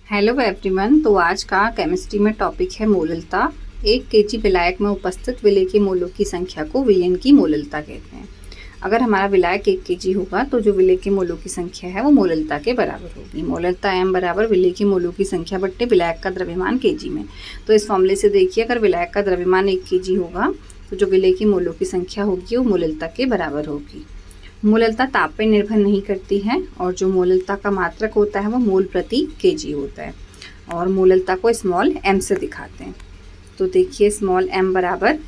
Hello everyone. तो आज का केमिस्ट्री में टॉपिक है मोललता। 1 kg विलायक में उपस्थित विलेय के मोलों की संख्या को विलयन की मोललता कहते हैं। अगर हमारा विलायक 1 kg होगा तो जो विलेय के मोलों की संख्या है वो मोललता के बराबर होगी। मोललता m बराबर विलेय के मोलों की संख्या बट्टे विलायक का द्रव्यमान kg में। तो इस फॉर्मूले से देखिए, अगर विलायक का द्रव्यमान 1 kg होगा तो जो विलेय की मोलों की संख्या होगी वो मोललता के बराबर होगी। मोललता ताप पर निर्भर नहीं करती है और जो मोललता का मात्रक होता है वो मोल प्रति केजी होता है और मोललता को स्मॉल m से दिखाते हैं। तो देखिए, स्मॉल m बराबर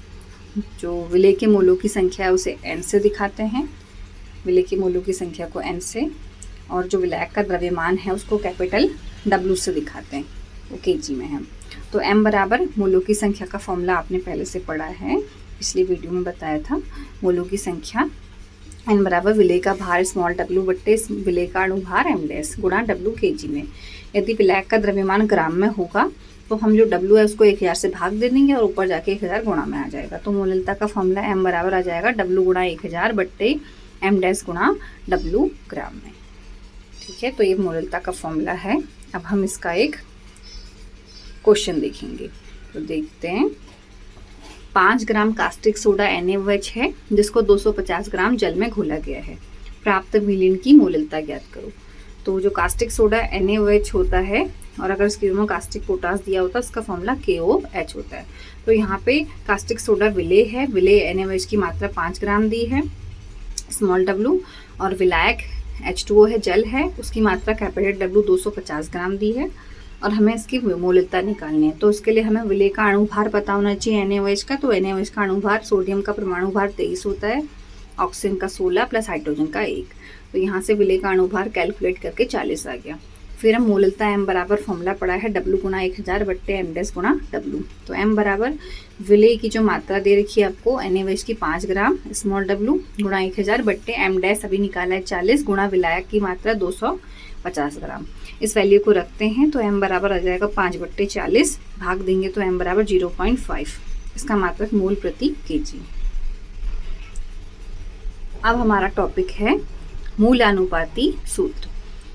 जो विलेय के मोलों की संख्या है उसे n से दिखाते हैं, विलेय के मोलों की संख्या को n से, और जो विलायक का द्रव्यमान है उसको कैपिटल W से दिखाते हैं, वो केजी में है। तो m बराबर मोलों की संख्या का फॉर्मूला आपने पहले से पढ़ा है, पिछली वीडियो में बताया था। मोलों की संख्या n बराबर विलेय का भार स्मॉल w बट्टे विलेय का अणु भार m डैश गुणा w kg में। यदि विलायक का द्रव्यमान ग्राम में होगा तो हम जो w है उसको 1000 से भाग दे देंगे और ऊपर जाके 1000 गुणा में आ जाएगा। तो मोललता का फॉर्मूला m बराबर आ जाएगा w गुणा 1000 बट्टे m डैश गुणा w ग्राम में। ठीक है, तो ये मोललता का फॉर्मूला है। अब हम इसका एक क्वेश्चन देखेंगे। तो देखते हैं, 5 ग्राम कास्टिक सोडा NaOH है जिसको 250 ग्राम जल में घोला गया है। प्राप्त विलयन की मोललता ज्ञात करो। तो जो कास्टिक सोडा NaOH होता है और अगर इसके में कास्टिक पोटास दिया होता है उसका फॉर्मूला KOH होता है। तो यहाँ पे कास्टिक सोडा विलेय है, विलेय NaOH की मात्रा 5 ग्राम दी है स्मॉल w, और विलायक H2O है, जल है, उसकी मात्रा कैपिटल W 250 ग्राम दी है और हमें इसकी मोललता निकालनी है। तो उसके लिए हमें विलेय का अणु भार पता होना चाहिए NaOH का। तो NaOH का अणु भार, सोडियम का परमाणु भार 23 होता है, ऑक्सीजन का 16 प्लस हाइड्रोजन का 1। तो यहाँ से विलेय का अणु भार कैलकुलेट करके 40 आ गया। फिर हम मोललता m बराबर फॉर्मूला पढ़ा है w गुणा 1000 बट्टे m डैश गुणा w। तो m बराबर विलेय की जो मात्रा दे रखी है आपको NaOH की 5 ग्राम स्मॉल w गुणा 1000 बट्टे m डैश अभी निकाला है 40 गुणा विलायक की मात्रा 250 ग्राम। इस वैल्यू को रखते हैं तो m बराबर आ जाएगा 5 बट्टे 40, भाग देंगे तो m बराबर 0.5। इसका मात्रक मोल प्रति केजी। अब हमारा टॉपिक है मूलानुपाती सूत्र।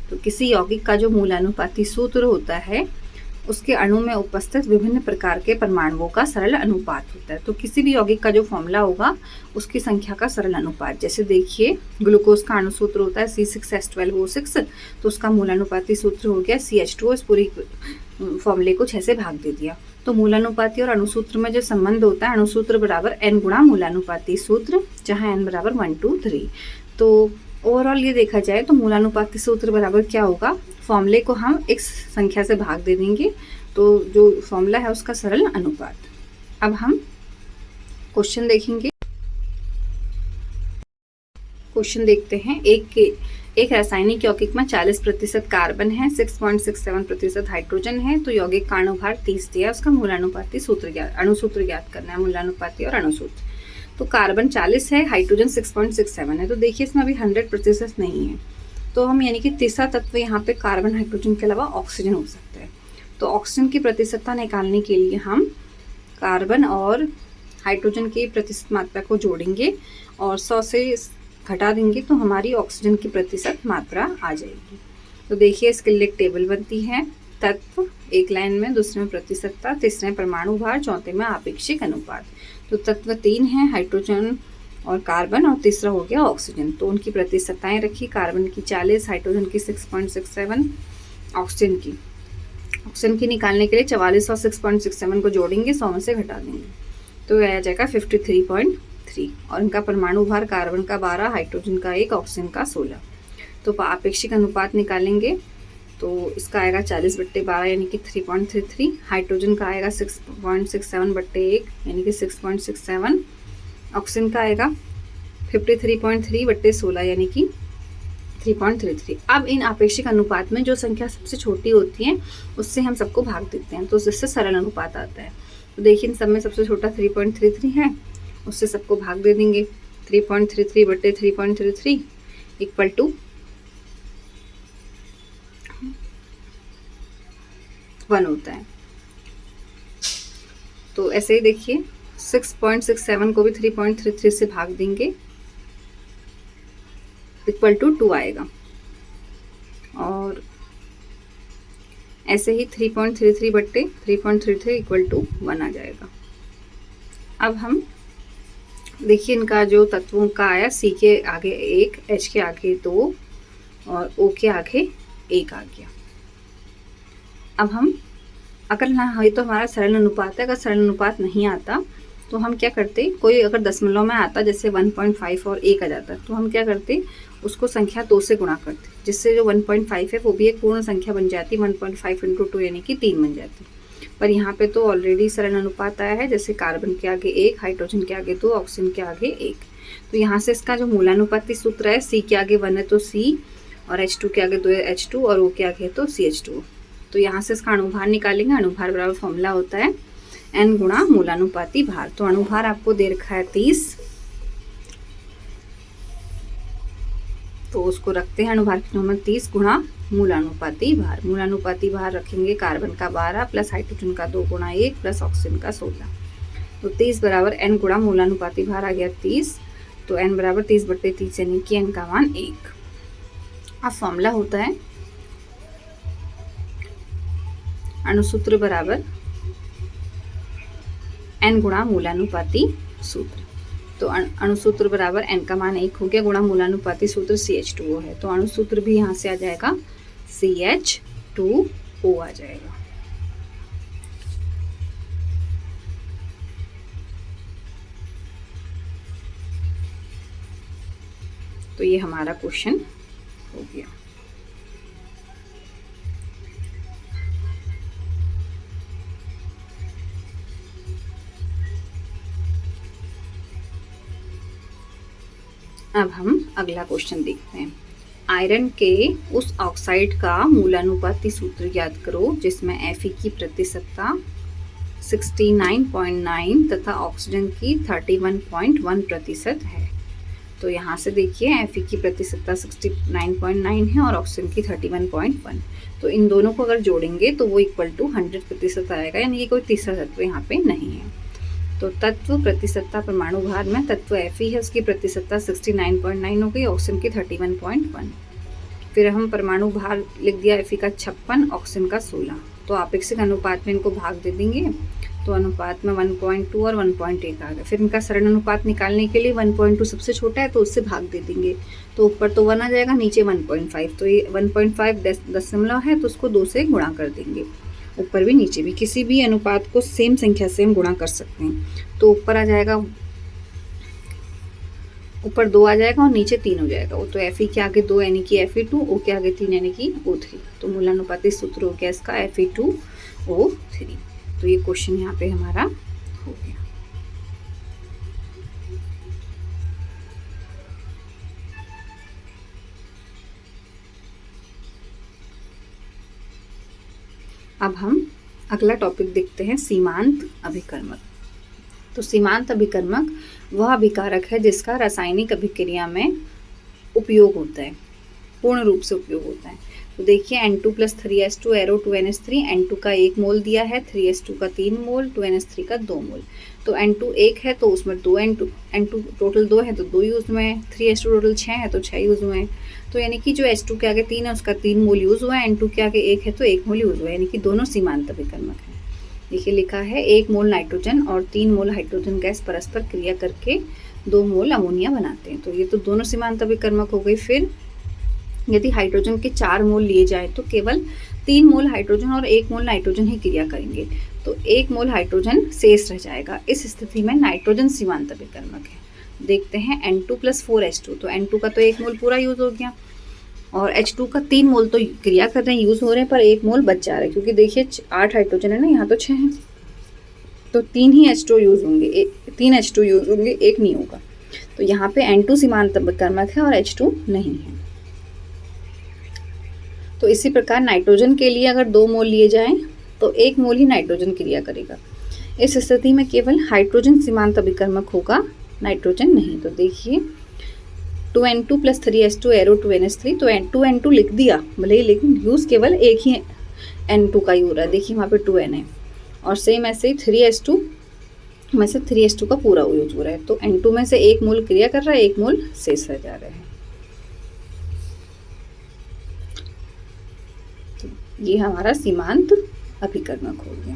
तो किसी यौगिक का जो मूलानुपाती सूत्र होता है उसके अणु में उपस्थित विभिन्न प्रकार के परमाणुओं का सरल अनुपात होता है। तो किसी भी यौगिक का जो फॉर्मूला होगा उसकी संख्या का सरल अनुपात, जैसे देखिए ग्लूकोज का अणु सूत्र होता है C6H12O6, तो उसका मूलानुपाती सूत्र हो गया CH2O। इस पूरी फॉर्मूले को 6 से भाग दे दिया। तो मूलानुपाती और अणुसूत्र में जो संबंध होता है, अणुसूत्र बराबर n गुणा मूलानुपाती सूत्र, जहाँ n बराबर 1 2 3। तो ओवरऑल ये देखा जाए तो मूलानुपाती सूत्र बराबर क्या होगा, फॉर्मूले को हम एक संख्या से भाग दे देंगे, तो जो फॉर्मूला है उसका सरल अनुपात। अब हम क्वेश्चन देखेंगे। क्वेश्चन देखते हैं, एक रासायनिक यौगिक में 40% कार्बन है, 6.67% हाइड्रोजन है। तो यौगिक का अणुभार 30 दिया, उसका मूलानुपाती सूत्र अणुसूत्र ज्ञात करना है, मूलानुपाती और अणुसूत्र। तो कार्बन 40 है, हाइड्रोजन 6.67 है। तो देखिए इसमें अभी 100% नहीं है, तो हम यानी कि तीसरा तत्व यहाँ पे कार्बन हाइड्रोजन के अलावा ऑक्सीजन हो सकता है। तो ऑक्सीजन की प्रतिशतता निकालने के लिए हम कार्बन और हाइड्रोजन की प्रतिशत मात्रा को जोड़ेंगे और 100 से घटा देंगे तो हमारी ऑक्सीजन की प्रतिशत मात्रा आ जाएगी। तो देखिए इसके लिए एक टेबल बनती है, तत्व एक लाइन में, दूसरे में प्रतिशतता, तीसरे में परमाणु भार, चौथे में आपेक्षिक अनुपात। तो तत्व 3 है, हाइड्रोजन और कार्बन, और तीसरा हो गया ऑक्सीजन। तो उनकी प्रतिशतताएं रखी, कार्बन की 40, हाइड्रोजन की 6.67, ऑक्सीजन की निकालने के लिए 44 और 6.67 को जोड़ेंगे, 100 में से घटा देंगे तो आ जाएगा 53.3। और इनका परमाणु भार कार्बन का 12, हाइड्रोजन का 1, ऑक्सीजन का 16। तो आपेक्षिक अनुपात निकालेंगे तो इसका आएगा 40 बट्टे 12 यानी कि 3.33। हाइड्रोजन का आएगा 6.67 बट्टे 1 यानी कि 6.67। ऑक्सीजन का आएगा 53.3 बट्टे 16 यानी कि 3.33। अब इन आपेक्षिक अनुपात में जो संख्या सबसे छोटी होती है उससे हम सबको भाग देते हैं, तो जिससे सरल अनुपात आता है। तो देखिए इन सब में सबसे छोटा 3.33 है, उससे सबको भाग दे देंगे। 3.33 बट्टे 3.33 इक्वल टू 1 होता है। तो ऐसे ही देखिए 6.67 को भी 3.33 से भाग देंगे, इक्वल टू 2 आएगा। और ऐसे ही 3.33 बट्टे 3.33 इक्वल टू 1 आ जाएगा। अब हम देखिए इनका जो तत्वों का आया, सी के आगे 1, एच के आगे 2 और ओ के आगे 1 आ गया। अब हम अगर ना हो तो हमारा सरल अनुपात है, अगर सरल अनुपात नहीं आता तो हम क्या करते, कोई अगर दशमलव में आता जैसे 1.5 और 1 आ जाता तो हम क्या करते, उसको संख्या 2 से गुणा करते, जिससे जो 1.5 है वो भी एक पूर्ण संख्या बन जाती, 1.5 × 2 यानी कि 3 बन जाती। पर यहाँ पे तो ऑलरेडी सरल अनुपात आया है, जैसे कार्बन के आगे 1, हाइड्रोजन के आगे 2, ऑक्सीजन के आगे 1। तो यहाँ से इसका जो मूलानुपाती सूत्र है, सी के आगे 1 है तो सी, और H2 के आगे 2 है H2, और O के आगे है तो CH2। तो यहाँ से इसका अणुभार निकालेंगे। अणुभार बराबर फॉर्मूला होता है N गुणा मूलानुपाती भार। तो अणुभार आपको दे रखा है 30, तो उसको रखते हैं अणुभार की नंबर 30 गुणा मूलानुपाती भार। मूलानुपाती भार रखेंगे कार्बन का 12 प्लस हाइड्रोजन का 2 गुणा 1 प्लस ऑक्सीजन का 16। तो 30 बराबर N गुणा मूलानुपाती भार आ गया 30। तो N बराबर 30/30 यानी कि N का मान 1। अब फॉर्मूला होता है अणुसूत्र बराबर N गुणा मूलानुपाती सूत्र। तो अणुसूत्र बराबर N का मान 1 हो गया गुणा मूलानुपाती सूत्र CH2O है। तो अणुसूत्र भी यहाँ से आ जाएगा CH2O आ जाएगा। तो ये हमारा क्वेश्चन हो गया। अब हम अगला क्वेश्चन देखते हैं। आयरन के उस ऑक्साइड का मूलानुपाती सूत्र याद करो जिसमें Fe की प्रतिशतता 69.9 तथा ऑक्सीजन की 31.1% है। तो यहाँ से देखिए Fe की प्रतिशतता 69.9 है और ऑक्सीजन की 31.1। तो इन दोनों को अगर जोड़ेंगे तो वो इक्वल टू 100% आएगा, यानी कि कोई तीसरा तत्व यहाँ पे नहीं है। तो तत्व प्रतिशतता परमाणु भार में तत्व Fe है, उसकी प्रतिशतता 69.9 हो गई, ऑक्सीजन की 31.1। फिर हम परमाणु भार लिख दिया Fe का 56, ऑक्सीजन का 16। तो आपेक्षिक अनुपात में इनको भाग दे देंगे, तो अनुपात में 1.2 और 1.1 आ गया। फिर इनका सरल अनुपात निकालने के लिए 1.2 सबसे छोटा है तो उससे भाग दे देंगे, तो ऊपर तो 1 आ जाएगा, नीचे 1.5। तो ये 1.5 दशमलव है तो उसको 2 से गुणा कर देंगे, ऊपर भी नीचे भी। किसी भी अनुपात को सेम संख्या से हम गुणा कर सकते हैं। तो ऊपर आ जाएगा, ऊपर 2 आ जाएगा और नीचे 3 हो जाएगा। वो तो Fe के आगे 2 यानी कि Fe2, O के आगे 3 यानी कि O3। तो मूलानुपाती सूत्र हो गया इसका Fe2O3। तो ये क्वेश्चन यहाँ पे हमारा हो गया। अब हम अगला टॉपिक देखते हैं, सीमांत अभिकर्मक। तो सीमांत अभिकर्मक वह अभिकारक है जिसका रासायनिक अभिक्रिया में उपयोग होता है, पूर्ण रूप से उपयोग होता है। तो देखिए N2 + 3s2 arrow 2ns3, N2 का 1 मोल दिया है, 3s2 का 3 मोल, 2ns3 का 2 मोल। तो N2 1 है तो उसमें 2 N2 टोटल 2 है तो 2 यूज़ में है, 3s2 टोटल 6 है तो 6 यूज़ में है। तो यानी कि जो H2 के आगे 3 है उसका 3 मोल यूज़ हुआ है, N2 के आगे 1 है तो 1 मोल यूज़ हुआ है, यानी कि दोनों सीमांत अभिकर्मक हैं। देखिए लिखा है 1 मोल नाइट्रोजन और 3 मोल हाइड्रोजन गैस परस्पर क्रिया करके 2 मोल अमोनिया बनाते हैं। तो ये तो दोनों सीमांत अभिकर्मक हो गई। फिर यदि हाइड्रोजन के 4 मोल लिए जाए तो केवल 3 मोल हाइड्रोजन और 1 मोल नाइट्रोजन ही क्रिया करेंगे, तो 1 मोल हाइड्रोजन शेष रह जाएगा। इस स्थिति में नाइट्रोजन सीमांत अभिकर्मक है। देखते हैं N2 + 4H2, तो N2 का तो 1 मोल पूरा यूज़ हो गया और H2 का 3 मोल तो क्रिया कर रहे हैं, यूज़ हो रहे हैं, पर 1 मोल बच जा रहा है, क्योंकि देखिए 8 हाइड्रोजन है ना, यहाँ तो 6 हैं, तो 3 ही H2 यूज़ होंगे, 3 H2 यूज़ होंगे, 1 नहीं होगा। तो यहाँ पे N2 सीमांत अभिकर्मक है और H2 नहीं है। तो इसी प्रकार नाइट्रोजन के लिए अगर 2 मोल लिए जाएं तो 1 मोल ही नाइट्रोजन क्रिया करेगा। इस स्थिति में केवल हाइड्रोजन सीमांत अभिकर्मक होगा, नाइट्रोजन नहीं। तो देखिए 2N2 + 3s2 एरो 2ns3, तो 2N2 लिख दिया भले ही, लेकिन यूज़ केवल एक ही N2 का ही हो रहा है। देखिए वहाँ पे 2N है और सेम ऐसे ही 3s2 में से 3s2 का पूरा यूज हो रहा है। तो N2 में से 1 मोल क्रिया कर रहा है, 1 मोल शेष रह जा रहा है। ये हमारा सीमांत अभिकर्मक हो गया।